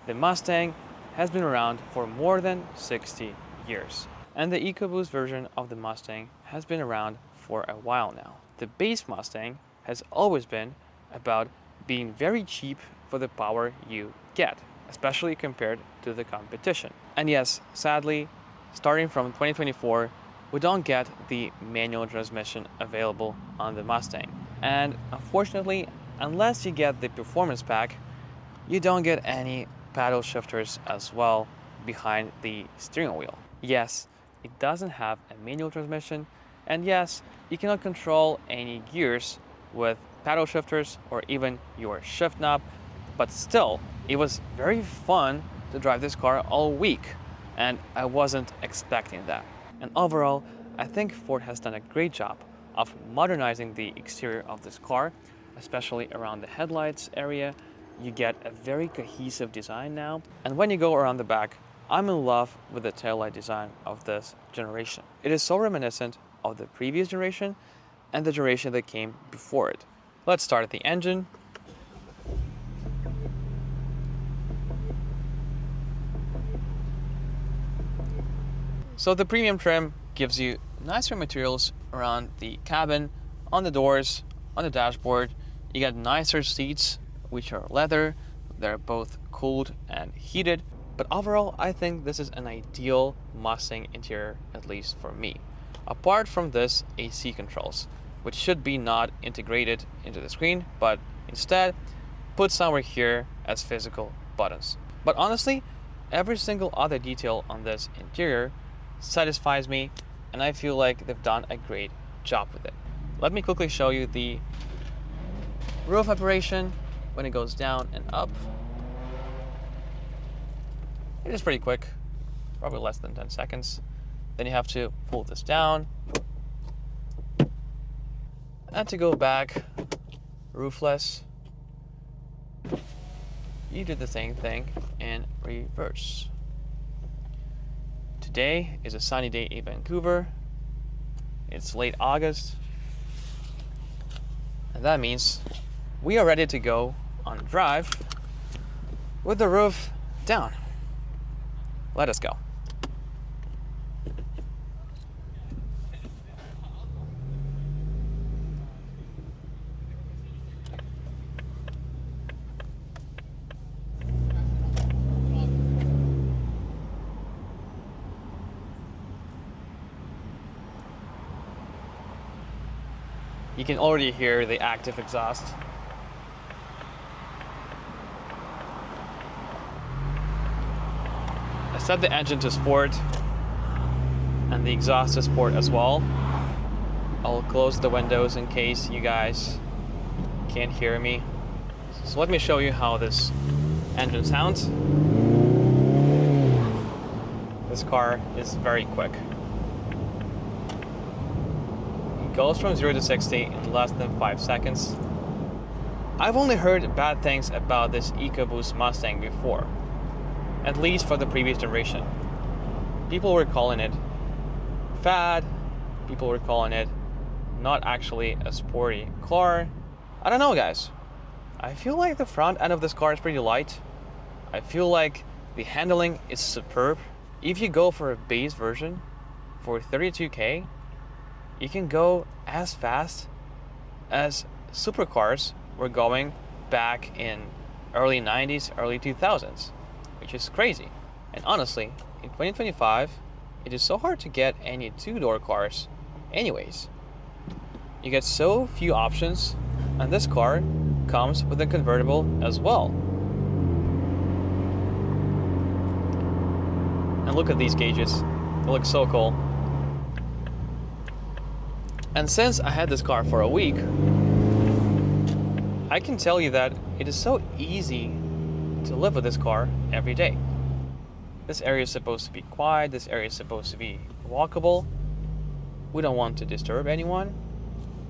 The Mustang has been around for more than 60 years, and the EcoBoost version of the Mustang has been around for a while now. The base Mustang has always been about being very cheap for the power you get, especially compared to the competition. And yes, sadly, starting from 2024, we don't get the manual transmission available on the Mustang. And unfortunately, unless you get the performance pack, you don't get any paddle shifters as well behind the steering wheel. Yes, it doesn't have a manual transmission, and yes, you cannot control any gears with paddle shifters or even your shift knob, but still, it was very fun to drive this car all week, and I wasn't expecting that. And overall, I think Ford has done a great job of modernizing the exterior of this car, especially around the headlights area. You get a very cohesive design now. And when you go around the back, I'm in love with the taillight design of this generation. It is so reminiscent of the previous generation and the generation that came before it. Let's start at the engine. So the premium trim gives you nicer materials around the cabin, on the doors, on the dashboard. You get nicer seats, which are leather. They're both cooled and heated. But overall, I think this is an ideal Mustang interior, at least for me. Apart from this AC controls, which should be not integrated into the screen, but instead put somewhere here as physical buttons. But honestly, every single other detail on this interior satisfies me, and I feel like they've done a great job with it. Let me quickly show you the roof operation when it goes down and up. It is pretty quick, probably less than 10 seconds. Then you have to pull this down. And to go back roofless, you do the same thing in reverse. Today is a sunny day in Vancouver. It's late August. And that means we are ready to go on a drive with the roof down. Let us go. You can already hear the active exhaust. I set the engine to sport and the exhaust to sport as well. I'll close the windows in case you guys can't hear me. So let me show you how this engine sounds. This car is very quick. Goes from 0 to 60 in less than 5 seconds. I've only heard bad things about this EcoBoost Mustang before, at least for the previous generation. People were calling it fad, people were calling it not actually a sporty car. I don't know, guys. I feel like the front end of this car is pretty light. I feel like the handling is superb. If you go for a base version for 32K, you can go as fast as supercars were going back in early 90s, early 2000s, which is crazy. And honestly, in 2025, it is so hard to get any two-door cars anyways. You get so few options, and this car comes with a convertible as well. And look at these gauges, they look so cool. And since I had this car for a week, I can tell you that it is so easy to live with this car every day. This area is supposed to be quiet, this area is supposed to be walkable. We don't want to disturb anyone,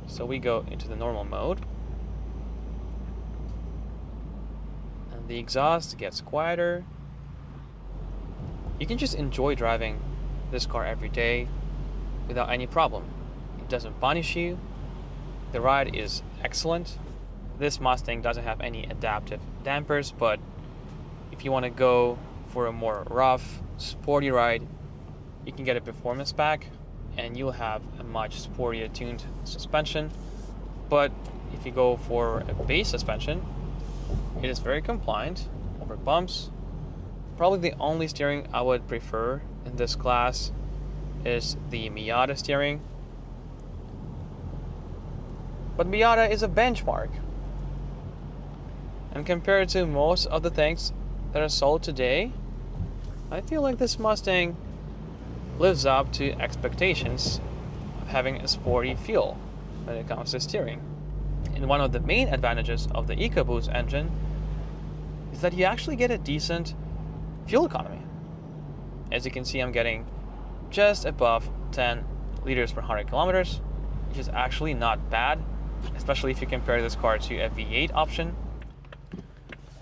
so we go into the normal mode. And the exhaust gets quieter. You can just enjoy driving this car every day without any problem. It doesn't punish you. The ride is excellent. This Mustang doesn't have any adaptive dampers, but if you want to go for a more rough, sporty ride, you can get a performance pack and you'll have a much sportier tuned suspension. But if you go for a base suspension, it is very compliant over bumps. Probably the only steering I would prefer in this class is the Miata steering. But Miata is a benchmark. And compared to most of the things that are sold today, I feel like this Mustang lives up to expectations of having a sporty feel when it comes to steering. And one of the main advantages of the EcoBoost engine is that you actually get a decent fuel economy. As you can see, I'm getting just above 10 liters per 100 kilometers, which is actually not bad, especially if you compare this car to a V8 option.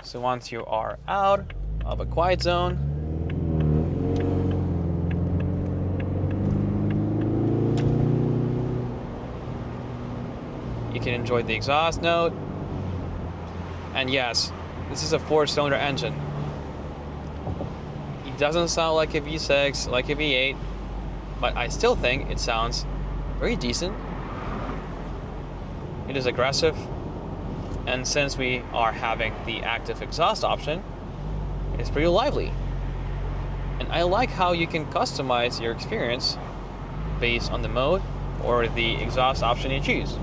So once you are out of a quiet zone, you can enjoy the exhaust note. And yes, this is a 4-cylinder engine. It doesn't sound like a V6, like a V8, but I still think it sounds very decent. It is aggressive, and since we are having the active exhaust option, it's pretty lively. And I like how you can customize your experience based on the mode or the exhaust option you choose.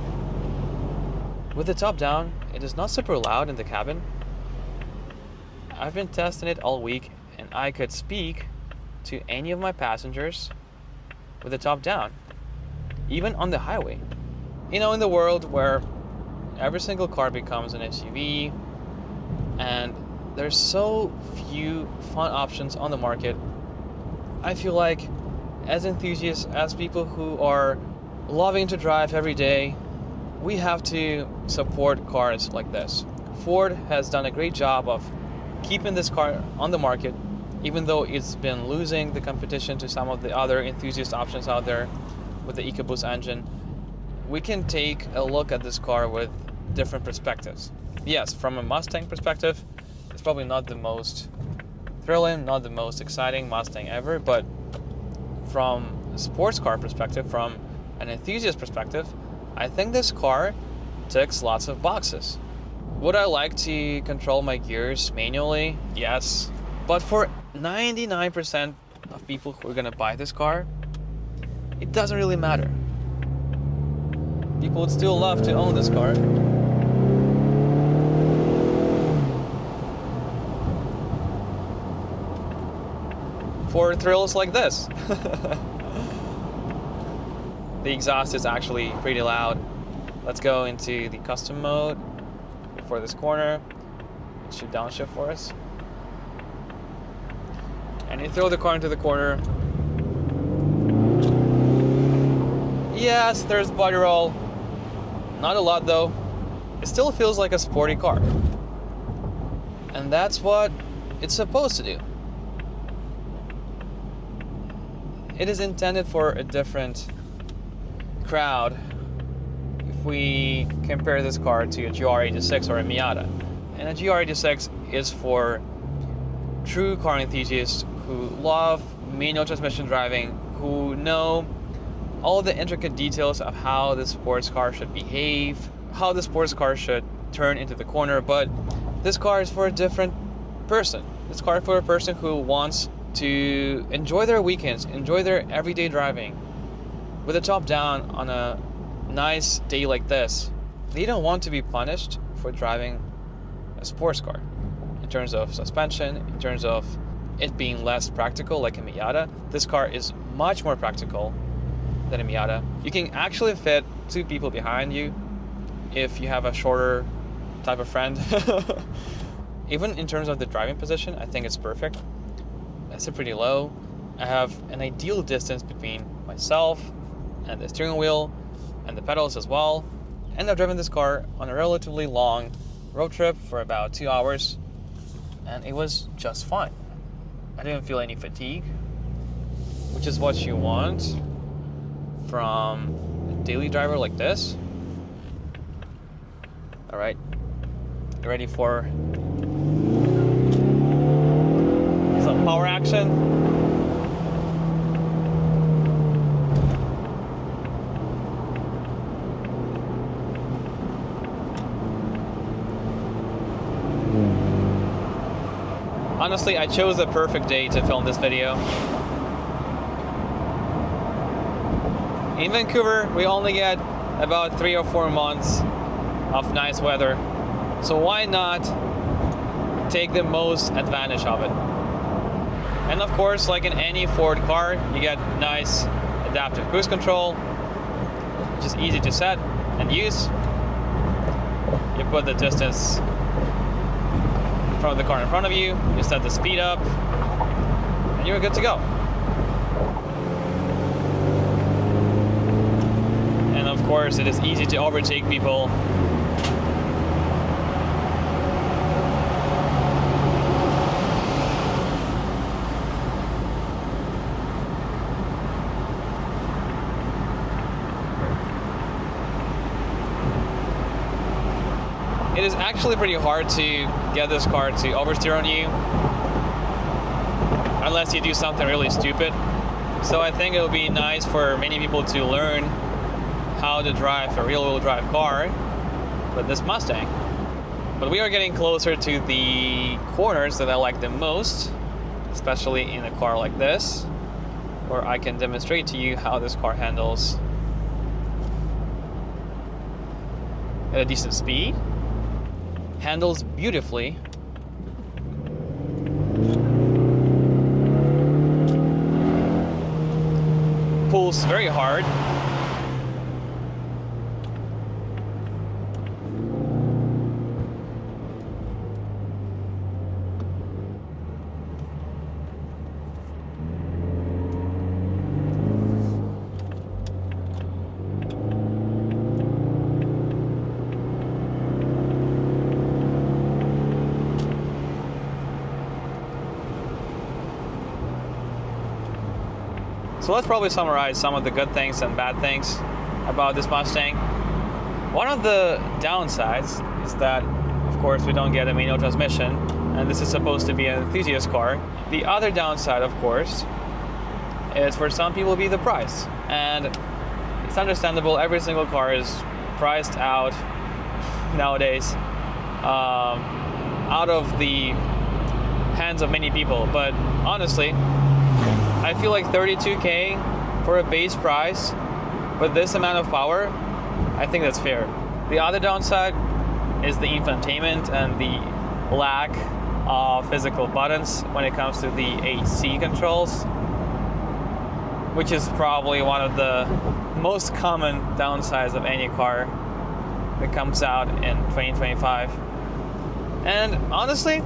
With the top down, it is not super loud in the cabin. I've been testing it all week, and I could speak to any of my passengers with the top down, even on the highway. You know, in the world where every single car becomes an SUV and there's so few fun options on the market, I feel like as enthusiasts, as people who are loving to drive every day, we have to support cars like this. Ford has done a great job of keeping this car on the market, even though it's been losing the competition to some of the other enthusiast options out there with the EcoBoost engine. We can take a look at this car with different perspectives. Yes, from a Mustang perspective, it's probably not the most thrilling, not the most exciting Mustang ever, but from a sports car perspective, from an enthusiast perspective, I think this car ticks lots of boxes. Would I like to control my gears manually? Yes. But for 99% of people who are going to buy this car, it doesn't really matter. People would still love to own this car. For thrills like this. The exhaust is actually pretty loud. Let's go into the custom mode for this corner. It should downshift for us. And you throw the car into the corner. Yes, there's body roll. Not a lot though. It still feels like a sporty car. And that's what it's supposed to do. It is intended for a different crowd if we compare this car to a GR86 or a Miata. And a GR86 is for true car enthusiasts who love manual transmission driving, who know all the intricate details of how the sports car should behave, how the sports car should turn into the corner. But this car is for a different person. This car is for a person who wants to enjoy their weekends, enjoy their everyday driving. With the top down on a nice day like this, they don't want to be punished for driving a sports car. In terms of suspension, in terms of it being less practical like a Miata, this car is much more practical than a Miata. You can actually fit 2 people behind you if you have a shorter type of friend. Even in terms of the driving position, I think it's perfect. I sit pretty low. I have an ideal distance between myself and the steering wheel and the pedals as well. And I've driven this car on a relatively long road trip for about 2 hours, and it was just fine. I didn't feel any fatigue, which is what you want from a daily driver like this. All right, you ready for power action. Honestly, I chose the perfect day to film this video. In Vancouver, we only get about 3 or 4 months of nice weather. So why not take the most advantage of it? And of course, like in any Ford car, you get nice adaptive cruise control, which is easy to set and use. You put the distance from the car in front of you, you set the speed up, and you're good to go. And of course, it is easy to overtake people. It is actually pretty hard to get this car to oversteer on you unless you do something really stupid. So I think it would be nice for many people to learn how to drive a rear-wheel drive car with this Mustang. But we are getting closer to the corners that I like the most, especially in a car like this, where I can demonstrate to you how this car handles at a decent speed. Handles beautifully. Pulls very hard. So let's probably summarize some of the good things and bad things about this Mustang. One of the downsides is that, of course, we don't get a manual transmission, and this is supposed to be an enthusiast car. The other downside, of course, is for some people be the price. And it's understandable, every single car is priced out nowadays, out of the hands of many people. But honestly, I feel like $32K for a base price with this amount of power, I think that's fair. The other downside is the infotainment and the lack of physical buttons when it comes to the AC controls, which is probably one of the most common downsides of any car that comes out in 2025. And honestly,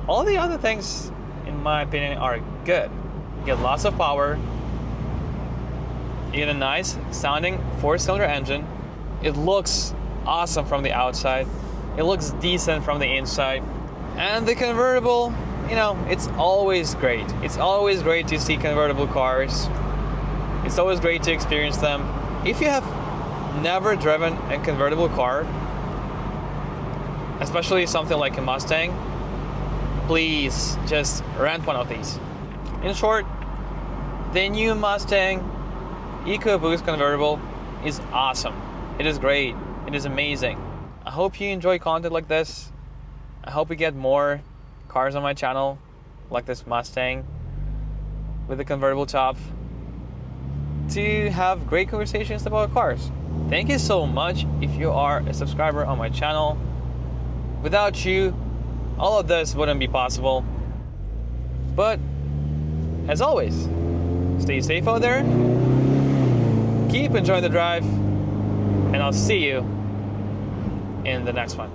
all the other things, in my opinion, are good. You get lots of power, you get a nice sounding 4-cylinder engine, it looks awesome from the outside, it looks decent from the inside, and the convertible, you know, it's always great. It's always great to see convertible cars. It's always great to experience them. If you have never driven a convertible car, especially something like a Mustang, please just rent one of these. In short, the new Mustang EcoBoost Convertible is awesome. It is great. It is amazing. I hope you enjoy content like this. I hope we get more cars on my channel, like this Mustang with the convertible top, to have great conversations about cars. Thank you so much if you are a subscriber on my channel. Without you, all of this wouldn't be possible. But as always, stay safe out there, keep enjoying the drive, and I'll see you in the next one.